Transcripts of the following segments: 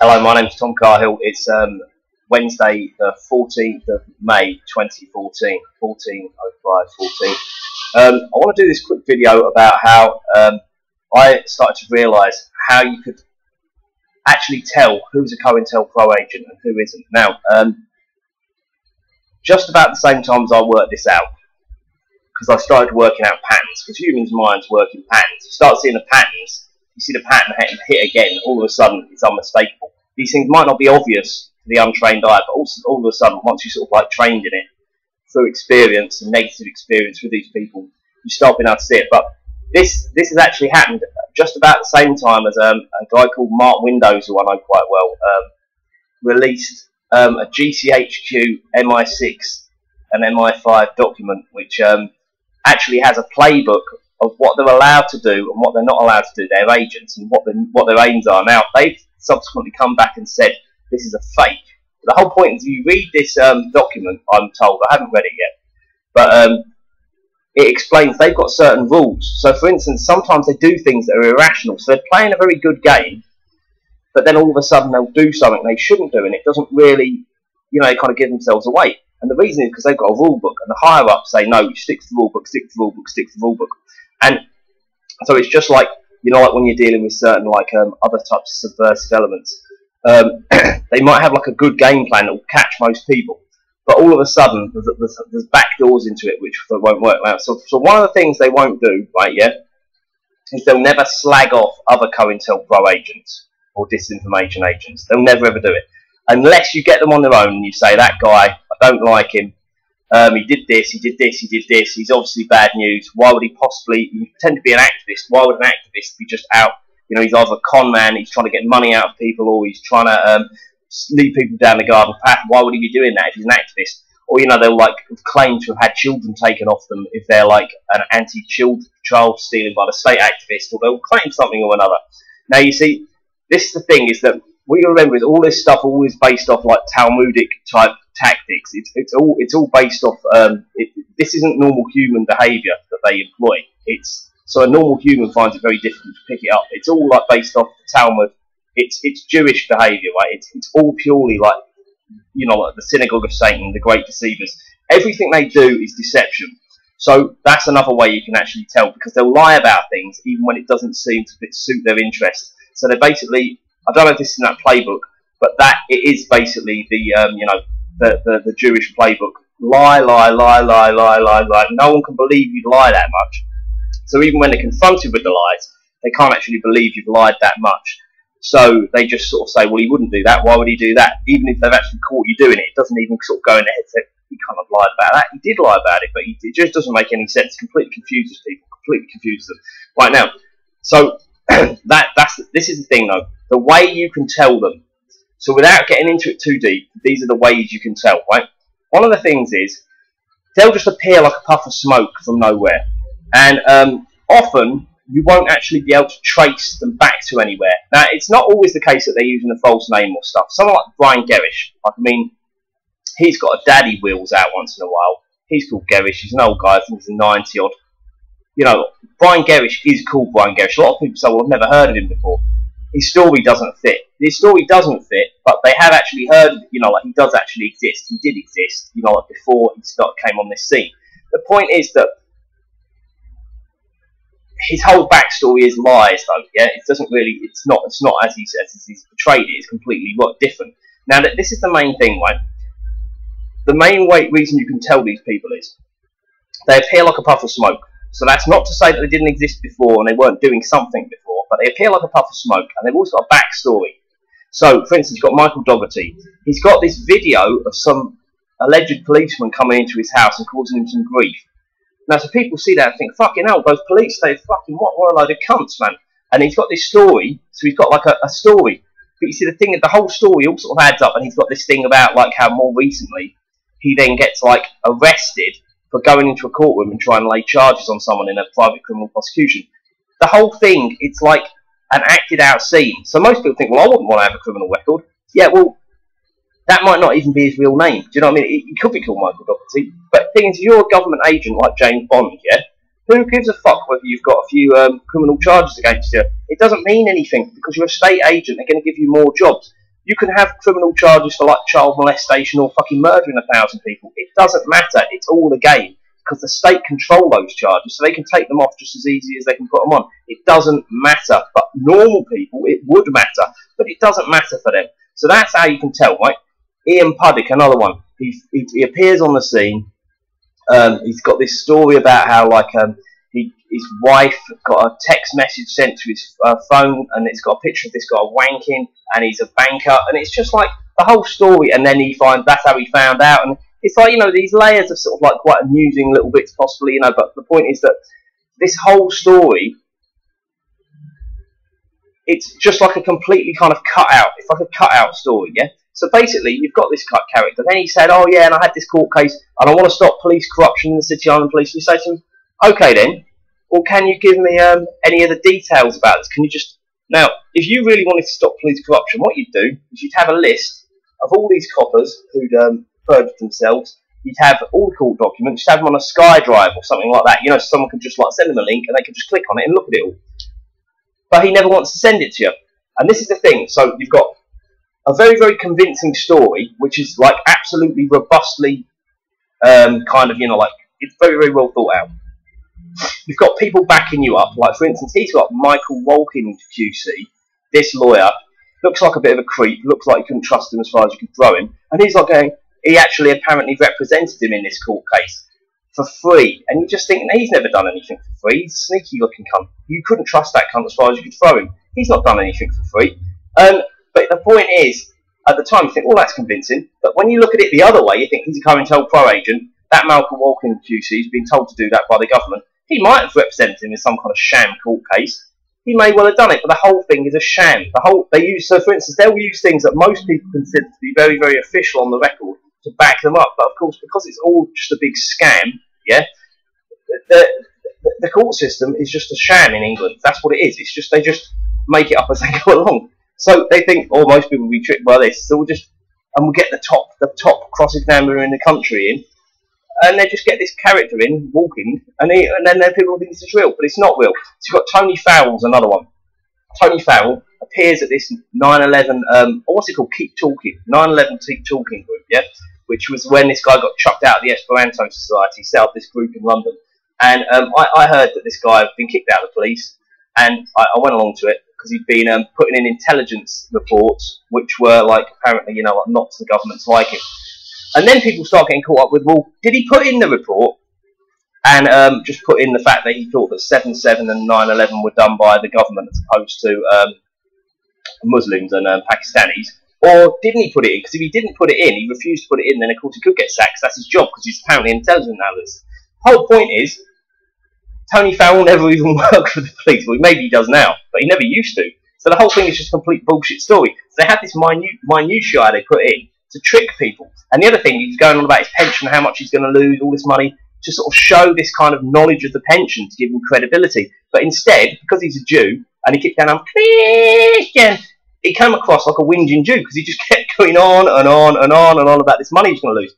Hello, my name's Tom Carhill. It's Wednesday, the 14th of May, 2014, 14:05:14. I want to do this quick video about how I started to realise how you could actually tell who's a CointelPro agent and who isn't. Now, just about the same time as I worked this out, because I started working out patterns, because humans' minds work in patterns. You start seeing the patterns, you see the pattern hit again, all of a sudden it's unmistakable. These things might not be obvious to the untrained eye, but also all of a sudden, once you sort of like trained in it, through experience and negative experience with these people, you start being able to see it. But this has actually happened just about the same time as a guy called Mark Windows, who I know quite well, released a GCHQ MI6 and MI5 document, which actually has a playbook of what they're allowed to do and what they're not allowed to do, their agents, and what their aims are. Now, they've subsequently come back and said this is a fake. The whole point is, if you read this document, I'm told, I haven't read it yet, but it explains they've got certain rules. So, for instance, sometimes they do things that are irrational. So they're playing a very good game, but then all of a sudden they'll do something they shouldn't do, and it doesn't really, they kind of give themselves away. And the reason is because they've got a rule book, and the higher ups say, no, you stick to the rule book, stick to the rule book, stick to the rule book. And so it's just like, like when you're dealing with certain other types of subversive elements, they might have like a good game plan that will catch most people, but all of a sudden there's back doors into it which won't work out. So one of the things they won't do, right, is they'll never slag off other CointelPro agents or disinformation agents. They'll never ever do it unless you get them on their own and you say, that guy, I don't like him. He did this, he did this, he did this. He's obviously bad news. Why would he possibly? You pretend to be an activist. Why would an activist be just out? He's either a con man, he's trying to get money out of people, or he's trying to lead people down the garden path. Why would he be doing that if he's an activist? Or they'll claim to have had children taken off them if they're like an anti-child stealing by the state activist, or they'll claim something or another. Now you see, this is the thing, is that what you remember is all this stuff always based off like Talmudic type tactics. It's all based off. This isn't normal human behaviour that they employ. So a normal human finds it very difficult to pick it up. It's all like based off the Talmud. It's Jewish behaviour, right? It's all purely like like the synagogue of Satan, the great deceivers. Everything they do is deception. So that's another way you can actually tell, because they'll lie about things even when it doesn't seem to suit their interest. So they're basically, I don't know if this is in that playbook, but that it is basically the Jewish playbook. Lie, lie, lie, lie, lie, lie, lie. No one can believe you'd lie that much. So even when they're confronted with the lies, they can't actually believe you've lied that much. So they just sort of say, well, he wouldn't do that. Why would he do that? Even if they've actually caught you doing it, it doesn't even sort of go in their head and say, he kind of lied about that. He did lie about it, but it just doesn't make any sense. It completely confuses people, completely confuses them. Right now, so this is the thing though. The way you can tell them. So without getting into it too deep, these are the ways you can tell, right? One of the things is, they'll just appear like a puff of smoke from nowhere. And often, you won't actually be able to trace them back to anywhere. Now, it's not always the case that they're using a false name or stuff. Someone like Brian Gerrish, he's got a daddy wheels out once in a while. He's called Gerrish. He's an old guy. I think he's a 90-odd. Brian Gerrish is called Brian Gerrish. A lot of people say, well, I've never heard of him before. His story doesn't fit. His story doesn't fit, but they have actually heard, he does actually exist. He did exist, before he came on this scene. The point is that his whole backstory is lies, though. Yeah, it doesn't really. It's not as he says. As he's portrayed it. It's completely different. Now, this is the main thing, right? The main reason you can tell these people is they appear like a puff of smoke. So that's not to say that they didn't exist before and they weren't doing something before, but they appear like a puff of smoke, and they've also got a backstory. So, for instance, you've got Michael Dougherty. He's got this video of some alleged policeman coming into his house and causing him some grief. Now, so people see that and think, fucking hell, those police, they fucking, what a load of cunts, man. And he's got this story, so he's got like a story. But you see, the whole story all sort of adds up, and he's got this thing about how more recently he then gets arrested for going into a courtroom and trying to lay charges on someone in a private criminal prosecution. The whole thing, it's like an acted out scene. So most people think, well, I wouldn't want to have a criminal record. Yeah, well, that might not even be his real name. Do you know what I mean? He could be called Michael Dougherty. But the thing is, you're a government agent like James Bond, yeah? Who gives a fuck whether you've got a few criminal charges against you? It doesn't mean anything, because you're a state agent. They're going to give you more jobs. You can have criminal charges for like child molestation or fucking murdering 1,000 people. It doesn't matter. It's all a game because the state control those charges, so they can take them off just as easy as they can put them on. It doesn't matter. But normal people, it would matter, but it doesn't matter for them. So that's how you can tell, right? Ian Puddick, another one. He appears on the scene. He's got this story about how like his wife got a text message sent to his phone, and it's got a picture of this guy wanking, and he's a banker, and it's just like the whole story. And then that's how he found out, and it's like, you know, these layers of sort of like quite amusing little bits possibly, you know. But the point is that this whole story, it's just like a completely kind of cut out. It's like a cut out story, yeah. So basically, you've got this character. Then he said, "Oh yeah, and I had this court case, and I want to stop police corruption in the City Island Police." And you say to him, "Okay then, well, can you give me any of the details about this? Can you just..." Now, if you really wanted to stop police corruption, what you'd do is you'd have a list of all these coppers who'd purged themselves. You'd have all the court documents. You'd have them on a SkyDrive or something like that. You know, so someone could just like send them a link, and they could just click on it and look at it all. But he never wants to send it to you. And this is the thing. So you've got a very, very convincing story, which is like absolutely robustly kind of, you know, like it's very, very well thought out. You've got people backing you up. Like, for instance, he's got Michael Walkin QC, this lawyer, looks like a bit of a creep, looks like you couldn't trust him as far as you could throw him. And he's like going, he actually apparently represented him in this court case for free. And you just think, he's never done anything for free. He's a sneaky looking cunt. You couldn't trust that cunt as far as you could throw him. He's not done anything for free. But the point is, at the time, you think, well, that's convincing. But when you look at it the other way, you think he's a CointelPro agent. That Malcolm Walkin QC has been told to do that by the government. He might have represented him in some kind of sham court case. He may well have done it, but the whole thing is a sham. So for instance, they'll use things that most people consider to be very, very official on the record to back them up. But of course, because it's all just a big scam, yeah, the court system is just a sham in England. That's what it is. It's just, they just make it up as they go along. So they think, oh, most people will be tricked by this. So we'll get the top cross-examiner in the country in, and they just get this character in, walking, and then people think this is real, but it's not real. So you've got Tony Farrell's another one. Tony Farrell appears at this 9/11, or what's it called, Keep Talking, 9/11 Keep Talking group, yeah, which was when this guy got chucked out of the Esperanto Society, set up this group in London. And I heard that this guy had been kicked out of the police, and I went along to it, because he'd been putting in intelligence reports, which were like apparently, you know, like not to the government's liking. And then people start getting caught up with, well, did he put in the report and just put in the fact that he thought that 7/7 and 9/11 were done by the government as opposed to Muslims and Pakistanis, or didn't he put it in? Because if he didn't put it in, he refused to put it in, then of course he could get sacked. That's his job, because he's apparently an intelligence analyst. The whole point is, Tony Farrell never even worked for the police. Well, maybe he does now, but he never used to. So the whole thing is just a complete bullshit story. So they had this minutiae they put in to trick people. And the other thing, he's going on about his pension, how much he's going to lose, all this money, to sort of show this kind of knowledge of the pension to give him credibility. But instead, because he's a Jew, and he kept going, I'm Christian, he came across like a whinging Jew, because he just kept going on and on and on and on about this money he's going to lose.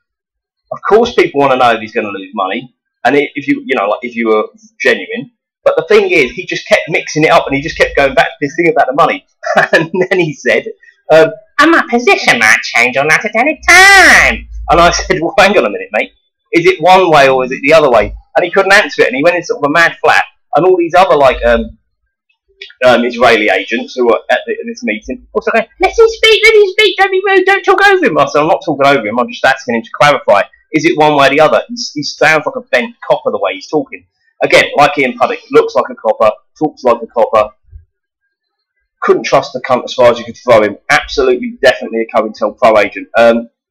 Of course people want to know if he's going to lose money. And if you were genuine, but the thing is, he just kept mixing it up, and he just kept going back to this thing about the money. And then he said, "And my position might change on that at any time." And I said, "Well, hang on a minute, mate. Is it one way or is it the other way?" And he couldn't answer it, and he went into sort of a mad flat. And all these other like Israeli agents who were at this meeting also going, let him speak, don't be rude, don't talk over him." I said, "I'm not talking over him. I'm just asking him to clarify. Is it one way or the other?" He sounds like a bent copper the way he's talking. Again, like Ian Puddick, looks like a copper, talks like a copper. Couldn't trust the cunt as far as you could throw him. Absolutely, definitely a CointelPro agent.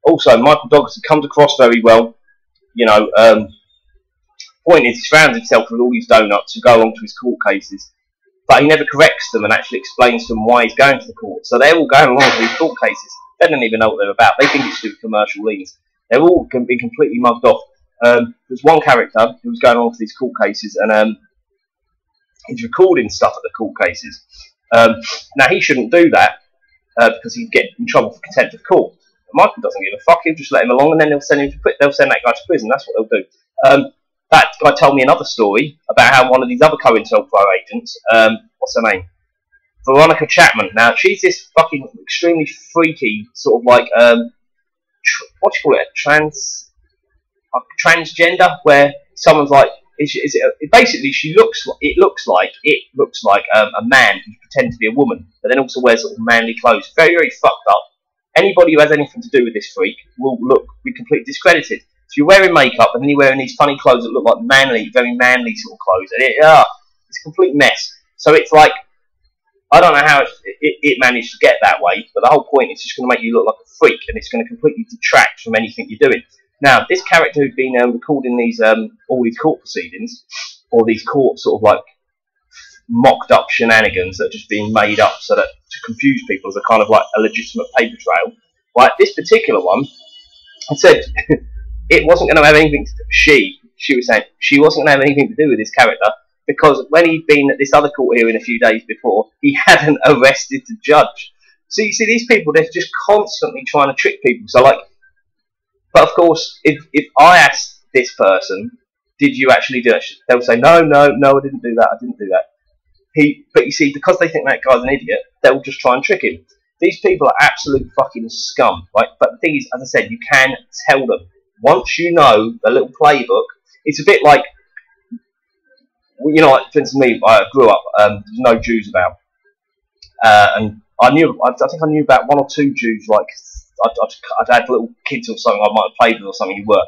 Also, Michael Dougherty comes across very well. You know, point is, he surrounds himself with all these donuts who go along to his court cases, but he never corrects them and actually explains to them why he's going to the court. So they're all going along to these court cases. They don't even know what they're about. They think it's to do with commercial liens. They're all going to be completely mugged off. There's one character who was going on to these court cases, and he's recording stuff at the court cases. Now, he shouldn't do that because he'd get in trouble for contempt of court. But Michael doesn't give a fuck. He'll just let him along, and then they'll send that guy to prison. That's what they'll do. That guy told me another story about how one of these other CointelPro agents, what's her name? Veronica Chapman. Now, she's this fucking extremely freaky, sort of like, what do you call it, transgender, where someone's like, basically it looks like a man who pretends to be a woman, but then also wears sort of manly clothes. Very, very fucked up. Anybody who has anything to do with this freak will be completely discredited. So you're wearing makeup and then you're wearing these funny clothes that look like very manly sort of clothes, and it's a complete mess. So it's like, I don't know how it managed to get that way, but the whole point is just going to make you look like a freak, and it's going to completely detract from anything you're doing. Now, this character who'd been recording these all these court proceedings, or these court sort of like mocked up shenanigans that are just being made up so that to confuse people as a kind of like a legitimate paper trail. Like this particular one, I said it wasn't going to have anything to do. She was saying she wasn't going to have anything to do with this character, because when he'd been at this other court hearing a few days before, he hadn't arrested the judge. So you see, these people, they're just constantly trying to trick people. So like, but of course, if I asked this person, did you actually do it? They'll say, no, I didn't do that, I didn't do that. But you see, because they think that guy's an idiot, they'll just try and trick him. These people are absolute fucking scum, right? But the thing is, as I said, you can tell them. Once you know the little playbook, it's a bit like, you know, like, for instance, me, I grew up, there's no Jews about. And I think I knew about one or two Jews, like, I'd had little kids or something I might have played with or something who were.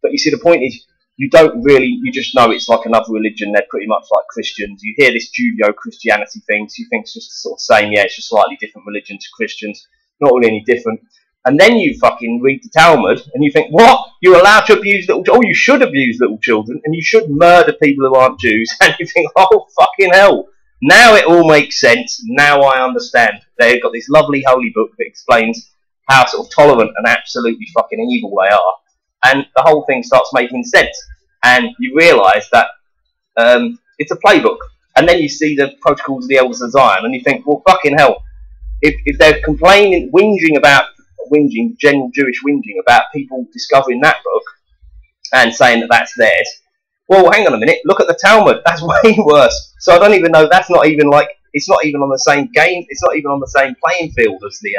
But you see, the point is, you don't really, you just know it's like another religion. They're pretty much like Christians. You hear this Judeo-Christianity thing, so you think it's just the sort of same, yeah, it's just a slightly different religion to Christians. Not really any different. And then you fucking read the Talmud, and you think, what? You're allowed to abuse little children? Oh, you should abuse little children, and you should murder people who aren't Jews. And you think, oh, fucking hell. Now it all makes sense. Now I understand. They've got this lovely holy book that explains how sort of tolerant and absolutely fucking evil they are. And the whole thing starts making sense. And you realise that it's a playbook. And then you see the Protocols of the Elders of Zion, and you think, well, fucking hell. If they're complaining, general Jewish whinging about people discovering that book and saying that that's theirs, well, hang on a minute, look at the Talmud. That's way worse. So I don't even know, that's not even like, it's not even on the same game, it's not even on the same playing field as the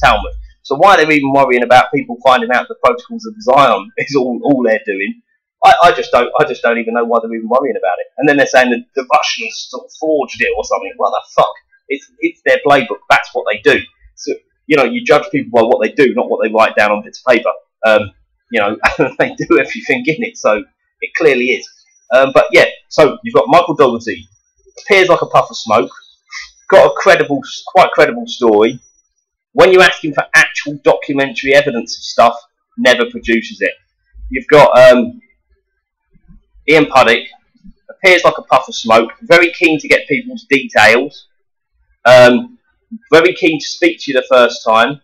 Talmud. So why they're even worrying about people finding out the Protocols of Zion is all they're doing. I just don't even know why they're even worrying about it. And then they're saying that the Russians sort of forged it or something. Well, the fuck? It's their playbook. That's what they do. So, you know, you judge people by what they do, not what they write down on bits of paper. You know, they do everything in it, so it clearly is. But yeah, so you've got Michael Dougherty, appears like a puff of smoke, got a quite credible story. When you ask him for actual documentary evidence of stuff, never produces it. You've got Ian Puddick, appears like a puff of smoke, very keen to get people's details, very keen to speak to you the first time,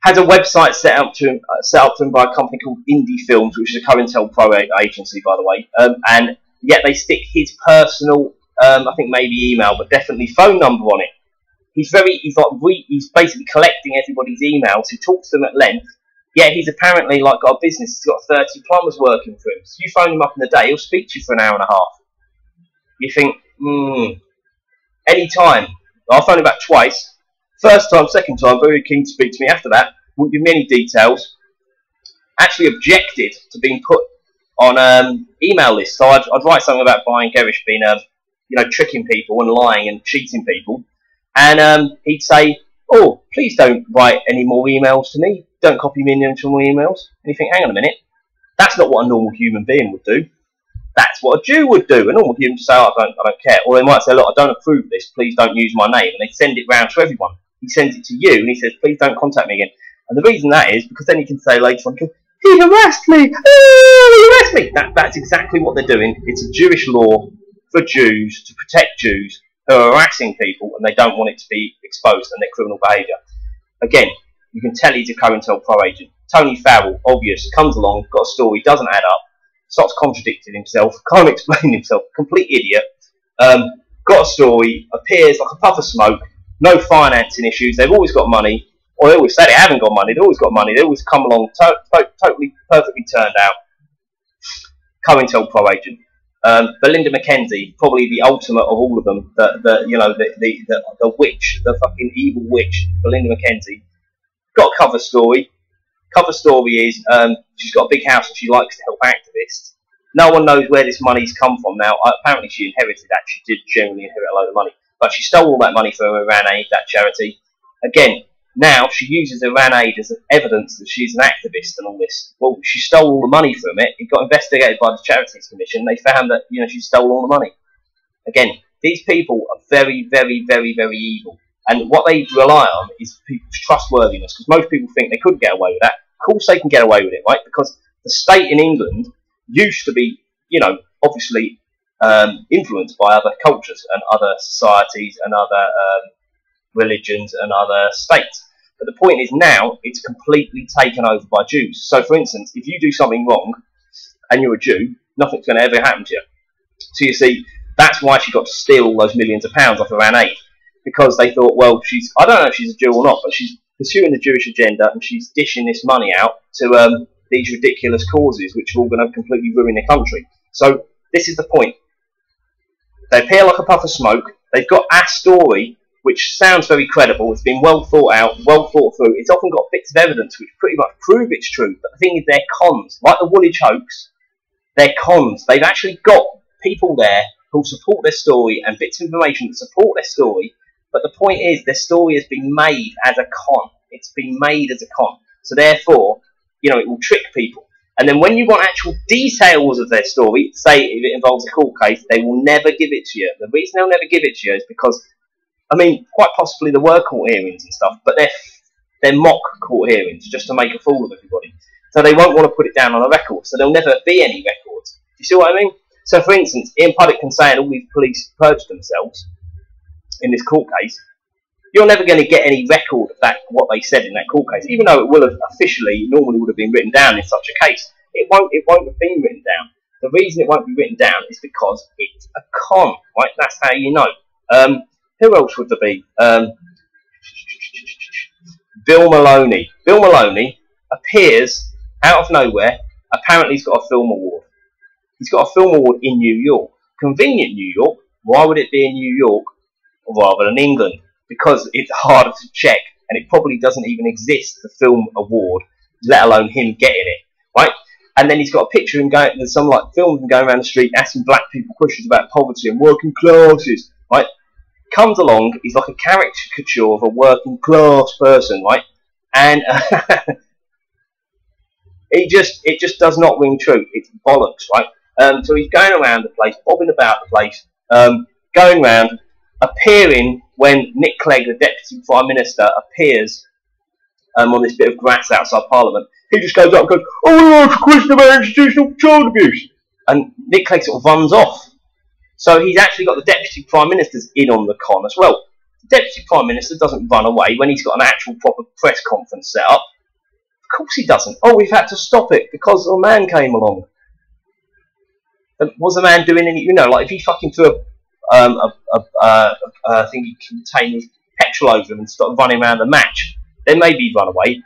has a website set up to him by a company called Indie Films, which is a CointelPro agency, by the way, and yet they stick his personal, I think maybe email, but definitely phone number on it. He's basically collecting everybody's emails. He talks to them at length. Yet he's apparently like got a business. He's got 30 plumbers working for him. So you phone him up in the day, he'll speak to you for an hour and a half. You think, any time. I'll phone him back twice. First time, second time, very keen to speak to me. After that, won't give me any details. Actually objected to being put on email lists. So I'd write something about Brian Gerrish being, tricking people and lying and cheating people. And he'd say, oh, please don't write any more emails to me. Don't copy me into more emails. And you think, hang on a minute. That's not what a normal human being would do. That's what a Jew would do. A normal human would say, oh, I don't care. Or they might say, look, I don't approve of this. Please don't use my name. And they send it round to everyone. He sends it to you and he says, please don't contact me again. And the reason that is because then he can say later on, he harassed me. Oh, he harassed me. That's exactly what they're doing. It's a Jewish law for Jews to protect Jews who are harassing people and they don't want it to be exposed and their criminal behaviour. Again, you can tell he's a CointelPro agent. Tony Farrell, obvious, comes along, got a story, doesn't add up, starts contradicting himself, can't explain himself, complete idiot, got a story, appears like a puff of smoke, no financing issues, they've always got money, or they always say they haven't got money, they've always got money, they always come along totally, perfectly turned out. CointelPro agent. Belinda McKenzie, probably the ultimate of all of them. The witch, the fucking evil witch, Belinda McKenzie. Got a cover story. Cover story is she's got a big house and she likes to help activists. No one knows where this money's come from now. Apparently she inherited that. She did generally inherit a load of money. But she stole all that money from Iran Aid, that charity. Again, now she uses Iran Aid as evidence that she's an activist and all this. Well, she stole all the money from it. It got investigated by the Charities Commission. They found that, you know, she stole all the money. Again, these people are very, very, very, very evil. And what they rely on is people's trustworthiness, because most people think they couldn't get away with that. Of course they can get away with it, right? Because the state in England used to be, you know, obviously influenced by other cultures and other societies and other religions and other states. But the point is now it's completely taken over by Jews. So, for instance, if you do something wrong and you're a Jew, nothing's going to ever happen to you. So you see, that's why she got to steal all those millions of pounds off Iran Aid. Because they thought, well, I don't know if she's a Jew or not, but she's pursuing the Jewish agenda and she's dishing this money out to these ridiculous causes which are all going to completely ruin the country. So this is the point. They appear like a puff of smoke. They've got a story which sounds very credible. It's been well thought out, well thought through. It's often got bits of evidence which pretty much prove it's true. But the thing is, they're cons. Like the Woolwich hoax, they're cons. They've actually got people there who support their story and bits of information that support their story. But the point is, their story has been made as a con. It's been made as a con. So therefore, you know, it will trick people. And then when you want actual details of their story, say if it involves a court case, they will never give it to you. The reason they'll never give it to you is because, I mean, quite possibly there were court hearings and stuff, but they're mock court hearings just to make a fool of everybody. So they won't want to put it down on a record. So there'll never be any records. Do you see what I mean? So for instance, Ian Puddick can say all these police purged themselves in this court case. You're never going to get any record of that, what they said in that court case, even though it will have officially, normally would have been written down in such a case. It won't have been written down. The reason it won't be written down is because it's a con, right? That's how you know. Who else would there be? Bill Maloney. Bill Maloney appears out of nowhere. Apparently he's got a film award. He's got a film award in New York. Convenient New York. Why would it be in New York rather than England? Because it's harder to check, and it probably doesn't even exist, the film award, let alone him getting it, right? And then he's got a picture of him going, there's some like film of him going around the street asking black people questions about poverty and working classes, right? Comes along, he's like a caricature of a working class person, right? And it just does not ring true. It's bollocks, right? So he's going around the place, bobbing about the place, going around, appearing when Nick Clegg, the Deputy Prime Minister, appears on this bit of grass outside Parliament. He just goes up and goes, "Oh, we want to question about institutional child abuse." And Nick Clegg sort of runs off. So he's actually got the Deputy Prime Minister's in on the con as well. The Deputy Prime Minister doesn't run away when he's got an actual proper press conference set up. Of course he doesn't. Oh, we've had to stop it because a man came along. Was the man doing any, you know, like if he fucking threw a thing he contained petrol over him and started running around the match, then maybe he'd run away.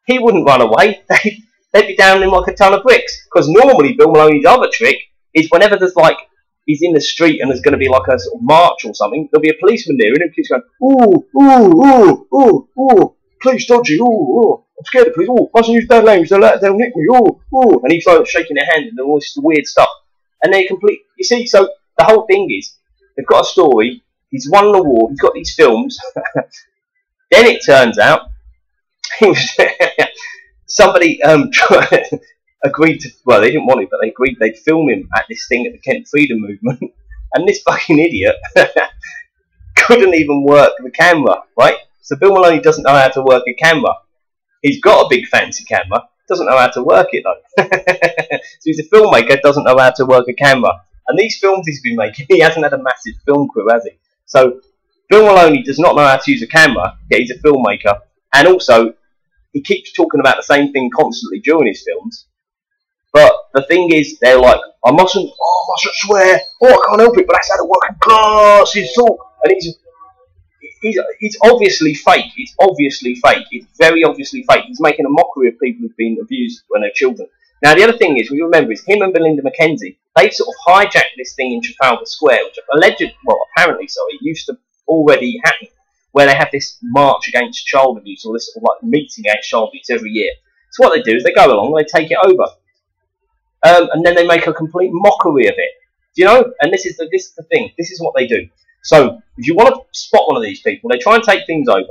He wouldn't run away. They'd be down him like a ton of bricks. Because normally Bill Maloney's other trick is whenever there's like, he's in the street and there's going to be like a sort of march or something, there'll be a policeman there and he keeps going, "Ooh, ooh, ooh, ooh, ooh, police dodgy, ooh, ooh, I'm scared of police, ooh, mustn't use bad language, they'll nick me, ooh, ooh," and he's like shaking their hand and all this weird stuff. And they you see, so the whole thing is, they've got a story, he's won an award, he's got these films, then it turns out, somebody agreed to, well, they didn't want it, but they agreed they'd film him at this thing at the Kent Freedom Movement, and this fucking idiot couldn't even work the camera, right? So Bill Maloney doesn't know how to work a camera. He's got a big fancy camera, doesn't know how to work it though. So he's a filmmaker, doesn't know how to work a camera. And these films he's been making, he hasn't had a massive film crew, has he? So Bill Maloney does not know how to use a camera, yet he's a filmmaker. And also, he keeps talking about the same thing constantly during his films. But the thing is, they're like, I mustn't swear, oh, I can't help it, but that's how the working class is talk. And he's obviously fake. It's obviously fake. It's very obviously fake. He's making a mockery of people who've been abused when they're children. Now, the other thing is, we remember, is him and Belinda McKenzie, They sort of hijacked this thing in Trafalgar Square, which apparently, used to already happen, where they have this march against child abuse, or this sort of like meeting against child abuse every year. So what they do is they go along, they take it over, and then they make a complete mockery of it. Do you know? And this is the thing. This is what they do. So if you want to spot one of these people, they try and take things over.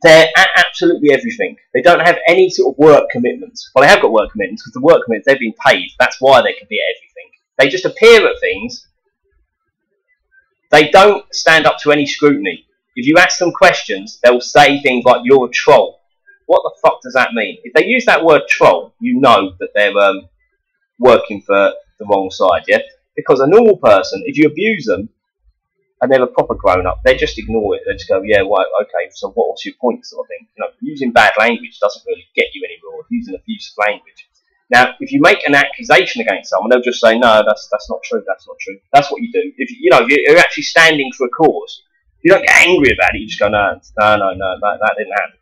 They're at absolutely everything. They don't have any sort of work commitments. Well, they have got work commitments, because the work commitments, they've been paid. That's why they can be at everything. They just appear at things. They don't stand up to any scrutiny. If you ask them questions, they'll say things like, "You're a troll." What the fuck does that mean? If they use that word troll, you know that they're working for the wrong side, yeah? Because a normal person, if you abuse them, and they're a proper grown-up, they just ignore it. They just go, "Yeah, right, okay, so what's your point," sort of thing. You know, using bad language doesn't really get you anywhere, using abusive language. Now, if you make an accusation against someone, they'll just say, "No, that's not true, that's not true." That's what you do. If you're actually standing for a cause, you don't get angry about it, you just go, no, that didn't happen.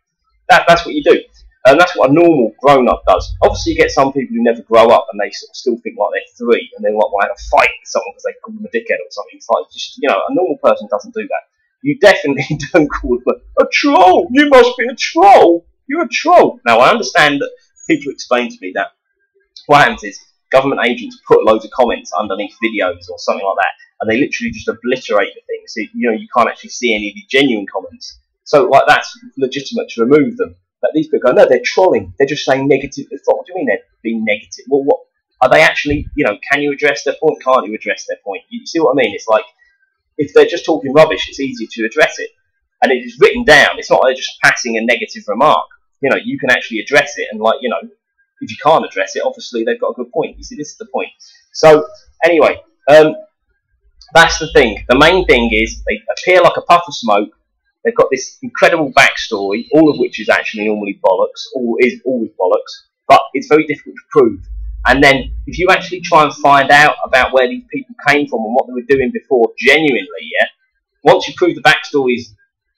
That's what you do. And that's what a normal grown-up does. Obviously, you get some people who never grow up and they sort of still think like they're 3 and they want to have a fight with someone because they call them a dickhead or something. It's like, just, a normal person doesn't do that. You definitely don't call them a troll. You must be a troll. You're a troll. Now, I understand that people explain to me that what happens is government agents put loads of comments underneath videos or something like that, and they literally just obliterate the thing. So, you can't actually see any of the genuine comments. So, like, that's legitimate to remove them. But these people go, "No, they're trolling. They're just saying negative." What do you mean they're being negative? Well, what are they actually? Can you address their point? Can't you address their point? You see what I mean? It's like, if they're just talking rubbish, it's easy to address it, and it is written down. It's not like they're just passing a negative remark. You can actually address it, and if you can't address it, obviously they've got a good point. You see, this is the point. So anyway, that's the thing. The main thing is they appear like a puff of smoke. They've got this incredible backstory, all of which is actually normally bollocks, or is always bollocks, but it's very difficult to prove. And then, if you actually try and find out about where these people came from and what they were doing before, genuinely, yeah, once you prove the backstory is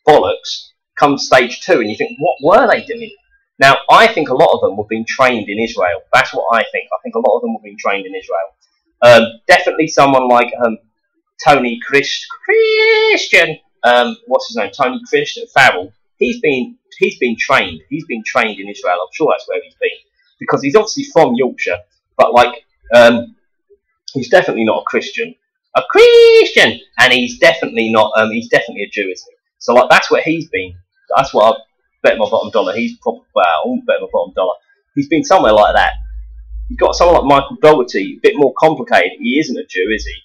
bollocks, comes stage 2, and you think, what were they doing? Now, I think a lot of them were being trained in Israel. That's what I think. I think a lot of them were being trained in Israel. Definitely someone like Tony Christian. What's his name? Tony Christian Farrell. He's been trained. He's been trained in Israel. I'm sure that's where he's been, because he's obviously from Yorkshire, but he's definitely not a Christian. A Christian, and he's definitely not. He's definitely a Jew, isn't he? So that's where he's been. That's what I bet my bottom dollar. He's probably I'll bet my bottom dollar. He's been somewhere like that. You've got someone like Michael Dougherty, a bit more complicated. He isn't a Jew, is he?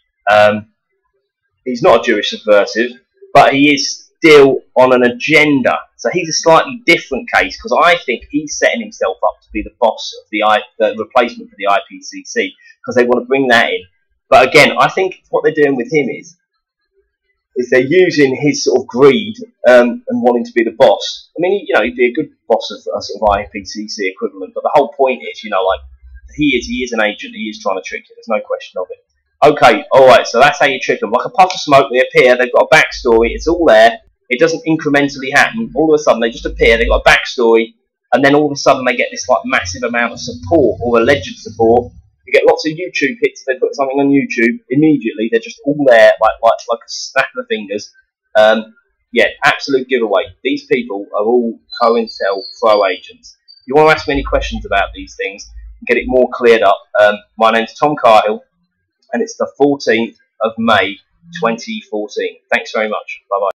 He's not a Jewish subversive, but he is still on an agenda. So he's a slightly different case, because I think he's setting himself up to be the boss of the replacement for the IPCC, because they want to bring that in. But again, I think what they're doing with him is they're using his sort of greed and wanting to be the boss. I mean, he'd be a good boss of a sort of IPCC equivalent, but the whole point is, he is an agent. He is trying to trick you. There's no question of it. Okay, alright, so that's how you trick them. Like a puff of smoke, they appear, they've got a backstory, it's all there, it doesn't incrementally happen. All of a sudden, they just appear, they've got a backstory, and then all of a sudden they get this massive amount of support, or alleged support. You get lots of YouTube hits, they put something on YouTube, immediately, they're just all there, like a snap of the fingers. Yeah, absolute giveaway. These people are all CointelPro agents. If you want to ask me any questions about these things, and get it more cleared up, my name's Tom Cahill, and it's the 14th of May 2014. Thanks very much. Bye-bye.